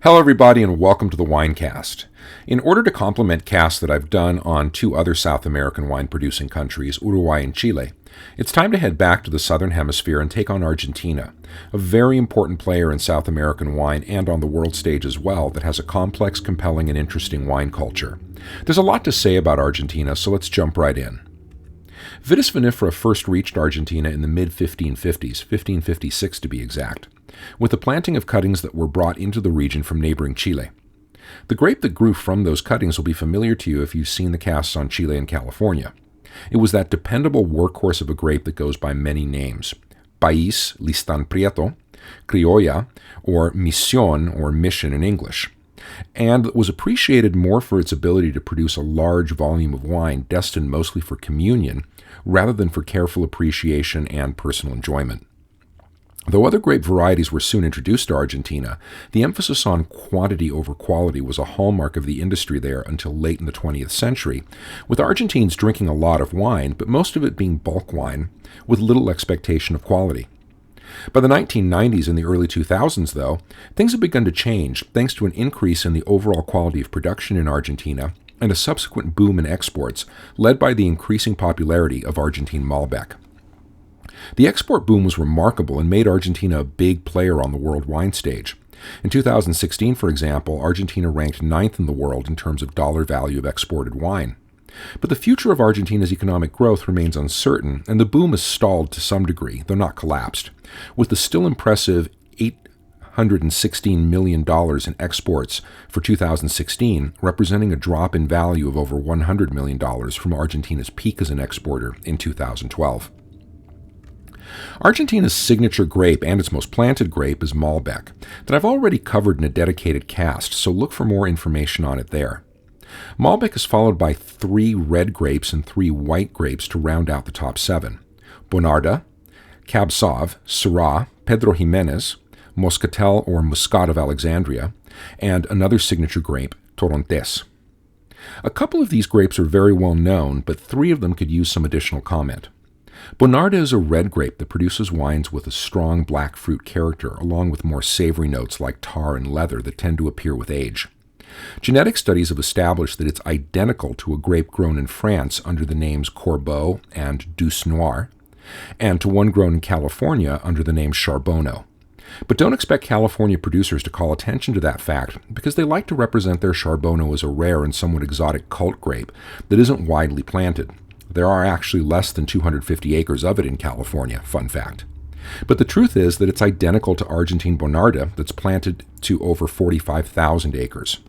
Hello, everybody, and welcome to the Winecast. In order to complement casts that I've done on two other South American wine-producing countries, Uruguay and Chile, it's time to head back to the Southern Hemisphere and take on Argentina, a very important player in South American wine and on the world stage as well that has a complex, compelling, and interesting wine culture. There's a lot to say about Argentina, so let's jump right in. Vitis vinifera first reached Argentina in the mid-1550s, 1556 to be exact, with the planting of cuttings that were brought into the region from neighboring Chile. The grape that grew from those cuttings will be familiar to you if you've seen the casts on Chile and California. It was that dependable workhorse of a grape that goes by many names: País, Listán Prieto, Criolla, or Misión, or Mission in English, and was appreciated more for its ability to produce a large volume of wine destined mostly for communion rather than for careful appreciation and personal enjoyment. Though other grape varieties were soon introduced to Argentina, the emphasis on quantity over quality was a hallmark of the industry there until late in the 20th century, with Argentines drinking a lot of wine, but most of it being bulk wine, with little expectation of quality. By the 1990s and the early 2000s, though, things have begun to change thanks to an increase in the overall quality of production in Argentina and a subsequent boom in exports, led by the increasing popularity of Argentine Malbec. The export boom was remarkable and made Argentina a big player on the world wine stage. In 2016, for example, Argentina ranked 9th in the world in terms of dollar value of exported wine. But the future of Argentina's economic growth remains uncertain, and the boom has stalled to some degree, though not collapsed, with the still impressive $816 million in exports for 2016, representing a drop in value of over $100 million from Argentina's peak as an exporter in 2012. Argentina's signature grape and its most planted grape is Malbec, that I've already covered in a dedicated cast, so look for more information on it there. Malbec is followed by 3 red grapes and 3 white grapes to round out the top 7: Bonarda, Cab Sauv, Syrah, Pedro Jimenez, Moscatel or Muscat of Alexandria, and another signature grape, Torrontés. A couple of these grapes are very well known, but 3 of them could use some additional comment. Bonarda is a red grape that produces wines with a strong black fruit character, along with more savory notes like tar and leather that tend to appear with age. Genetic studies have established that it's identical to a grape grown in France under the names Corbeau and Douce Noir, and to one grown in California under the name Charbonneau. But don't expect California producers to call attention to that fact, because they like to represent their Charbonneau as a rare and somewhat exotic cult grape that isn't widely planted. There are actually less than 250 acres of it in California, fun fact. But the truth is that it's identical to Argentine Bonarda that's planted to over 45,000 acres.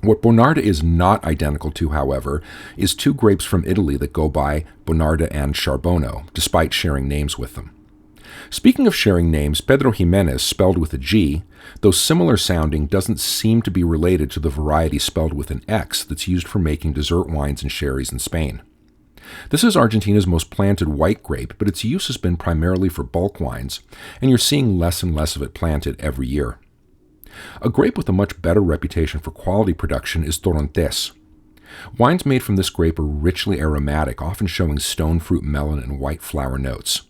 What Bonarda is not identical to, however, is 2 grapes from Italy that go by Bonarda and Charbonneau, despite sharing names with them. Speaking of sharing names, Pedro Jimenez, spelled with a G, though similar sounding, doesn't seem to be related to the variety spelled with an X that's used for making dessert wines and sherries in Spain. This is Argentina's most planted white grape, but its use has been primarily for bulk wines, and you're seeing less and less of it planted every year. A grape with a much better reputation for quality production is Torrontés. Wines made from this grape are richly aromatic, often showing stone fruit, melon, and white flower notes.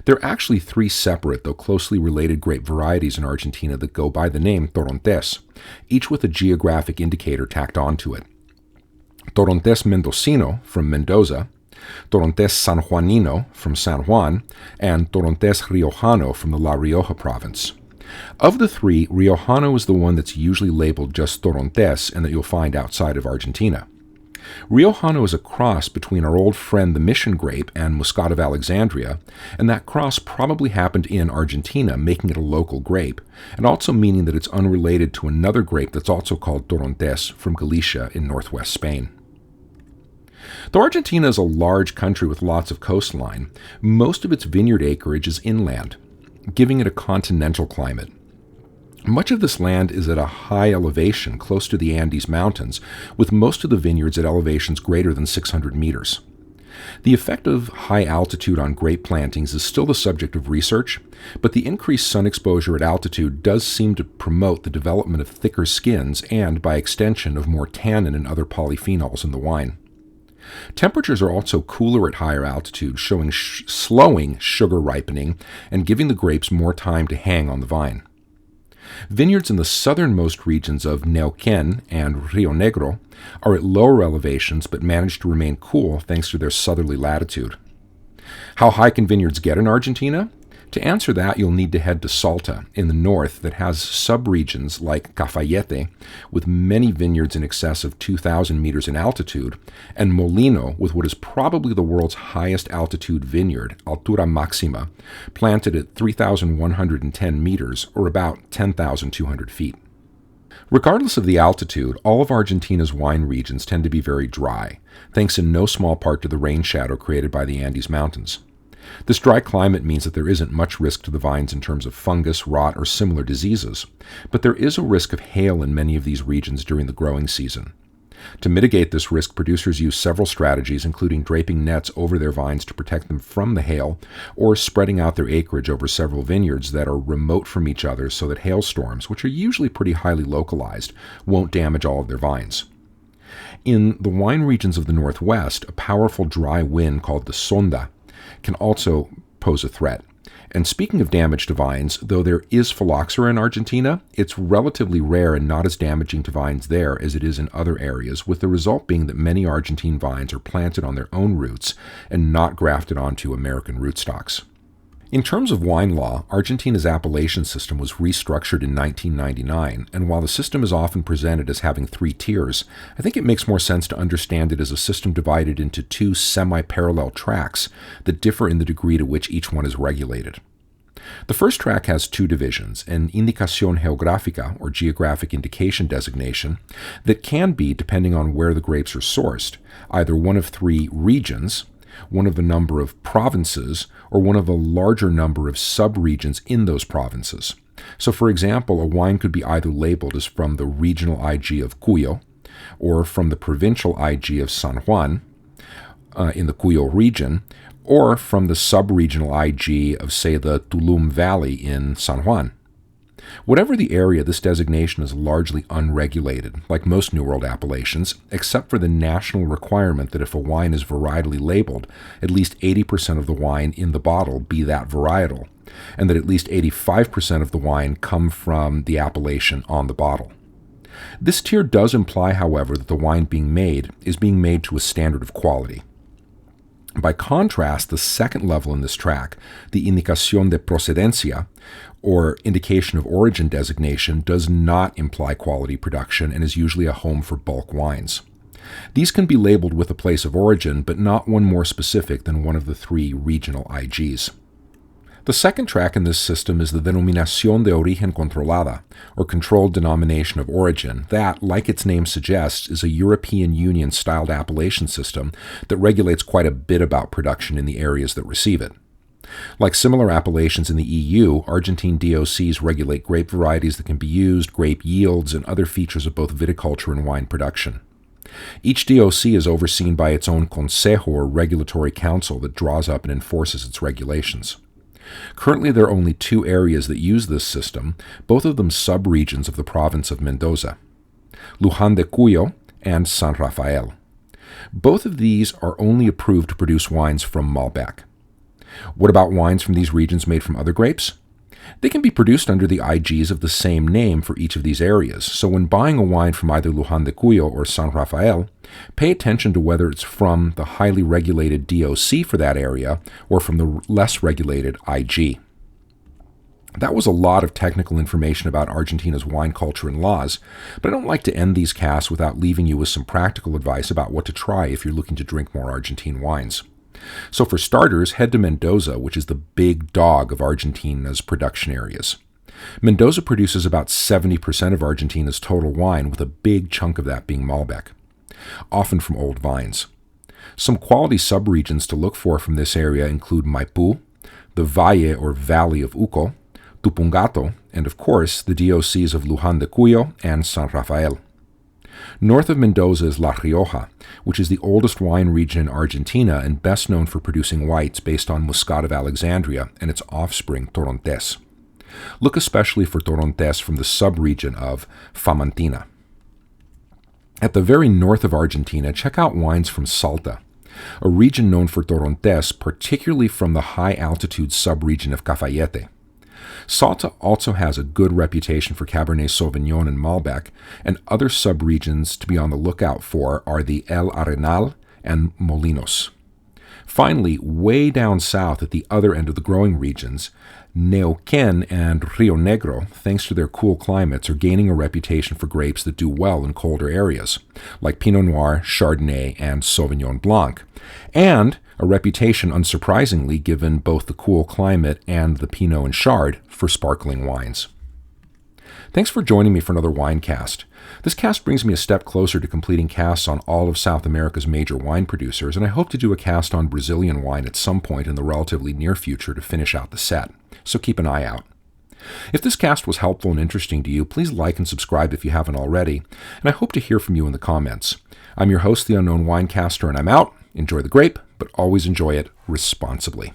There are actually 3 separate, though closely related grape varieties in Argentina that go by the name Torrontés, each with a geographic indicator tacked onto it: Torrontés Mendocino from Mendoza, Torrontés Sanjuanino from San Juan, and Torrontés Riojano from the La Rioja province. Of the 3, Riojano is the one that's usually labeled just Torrontés and that you'll find outside of Argentina. Riojano is a cross between our old friend the Mission grape and Muscat of Alexandria, and that cross probably happened in Argentina, making it a local grape, and also meaning that it's unrelated to another grape that's also called Torrontés from Galicia in northwest Spain. Though Argentina is a large country with lots of coastline, most of its vineyard acreage is inland, giving it a continental climate. Much of this land is at a high elevation close to the Andes Mountains, with most of the vineyards at elevations greater than 600 meters. The effect of high altitude on grape plantings is still the subject of research, but the increased sun exposure at altitude does seem to promote the development of thicker skins and, by extension, of more tannin and other polyphenols in the wine. Temperatures are also cooler at higher altitude, slowing sugar ripening and giving the grapes more time to hang on the vine. Vineyards in the southernmost regions of Neuquén and Rio Negro are at lower elevations but manage to remain cool thanks to their southerly latitude. How high can vineyards get in Argentina? To answer that, you'll need to head to Salta in the north that has subregions like Cafayete, with many vineyards in excess of 2,000 meters in altitude, and Molino, with what is probably the world's highest altitude vineyard, Altura Maxima, planted at 3,110 meters, or about 10,200 feet. Regardless of the altitude, all of Argentina's wine regions tend to be very dry, thanks in no small part to the rain shadow created by the Andes Mountains. This dry climate means that there isn't much risk to the vines in terms of fungus, rot, or similar diseases, but there is a risk of hail in many of these regions during the growing season. To mitigate this risk, producers use several strategies, including draping nets over their vines to protect them from the hail, or spreading out their acreage over several vineyards that are remote from each other so that hailstorms, which are usually pretty highly localized, won't damage all of their vines. In the wine regions of the northwest, a powerful dry wind called the sonda can also pose a threat. And speaking of damage to vines, though there is phylloxera in Argentina, it's relatively rare and not as damaging to vines there as it is in other areas, with the result being that many Argentine vines are planted on their own roots and not grafted onto American rootstocks. In terms of wine law, Argentina's appellation system was restructured in 1999, and while the system is often presented as having 3 tiers, I think it makes more sense to understand it as a system divided into 2 semi-parallel tracks that differ in the degree to which each one is regulated. The first track has 2 divisions, an indicación geográfica, or geographic indication designation, that can be, depending on where the grapes are sourced, either one of 3 regions, one of a number of provinces, or one of a larger number of subregions in those provinces. So, for example, a wine could be either labeled as from the regional IG of Cuyo, or from the provincial IG of San Juan, in the Cuyo region, or from the subregional IG of, say, the Tulum Valley in San Juan. Whatever the area, this designation is largely unregulated, like most New World appellations, except for the national requirement that if a wine is varietally labeled, at least 80% of the wine in the bottle be that varietal, and that at least 85% of the wine come from the appellation on the bottle. This tier does imply, however, that the wine being made is being made to a standard of quality. By contrast, the second level in this track, the indicación de procedencia, or indication of origin designation, does not imply quality production and is usually a home for bulk wines. These can be labeled with a place of origin, but not one more specific than one of the 3 regional IGs. The second track in this system is the Denominación de Origen Controlada, or Controlled Denomination of Origin, that, like its name suggests, is a European Union-styled appellation system that regulates quite a bit about production in the areas that receive it. Like similar appellations in the EU, Argentine DOCs regulate grape varieties that can be used, grape yields, and other features of both viticulture and wine production. Each DOC is overseen by its own Consejo, or regulatory council, that draws up and enforces its regulations. Currently, there are only 2 areas that use this system, both of them subregions of the province of Mendoza, Luján de Cuyo and San Rafael. Both of these are only approved to produce wines from Malbec. What about wines from these regions made from other grapes? They can be produced under the IGs of the same name for each of these areas, so when buying a wine from either Luján de Cuyo or San Rafael, pay attention to whether it's from the highly regulated DOC for that area or from the less regulated IG. That was a lot of technical information about Argentina's wine culture and laws, but I don't like to end these casts without leaving you with some practical advice about what to try if you're looking to drink more Argentine wines. So for starters, head to Mendoza, which is the big dog of Argentina's production areas. Mendoza produces about 70% of Argentina's total wine, with a big chunk of that being Malbec, often from old vines. Some quality subregions to look for from this area include Maipú, the Valle or Valley of Uco, Tupungato, and of course the DOCs of Luján de Cuyo and San Rafael. North of Mendoza is La Rioja, which is the oldest wine region in Argentina and best known for producing whites based on Muscat of Alexandria and its offspring, Torontés. Look especially for Torontés from the subregion of Famantina. At the very north of Argentina, check out wines from Salta, a region known for Torontés, particularly from the high-altitude subregion of Cafayete. Salta also has a good reputation for Cabernet Sauvignon and Malbec, and other subregions to be on the lookout for are the El Arenal and Molinos. Finally, way down south at the other end of the growing regions, Neuquén and Rio Negro, thanks to their cool climates, are gaining a reputation for grapes that do well in colder areas, like Pinot Noir, Chardonnay, and Sauvignon Blanc, and a reputation, unsurprisingly, given both the cool climate and the Pinot and Chard, for sparkling wines. Thanks for joining me for another Winecast. This cast brings me a step closer to completing casts on all of South America's major wine producers, and I hope to do a cast on Brazilian wine at some point in the relatively near future to finish out the set, so keep an eye out. If this cast was helpful and interesting to you, please like and subscribe if you haven't already, and I hope to hear from you in the comments. I'm your host, The Unknown Winecaster, and I'm out. Enjoy the grape, but always enjoy it responsibly.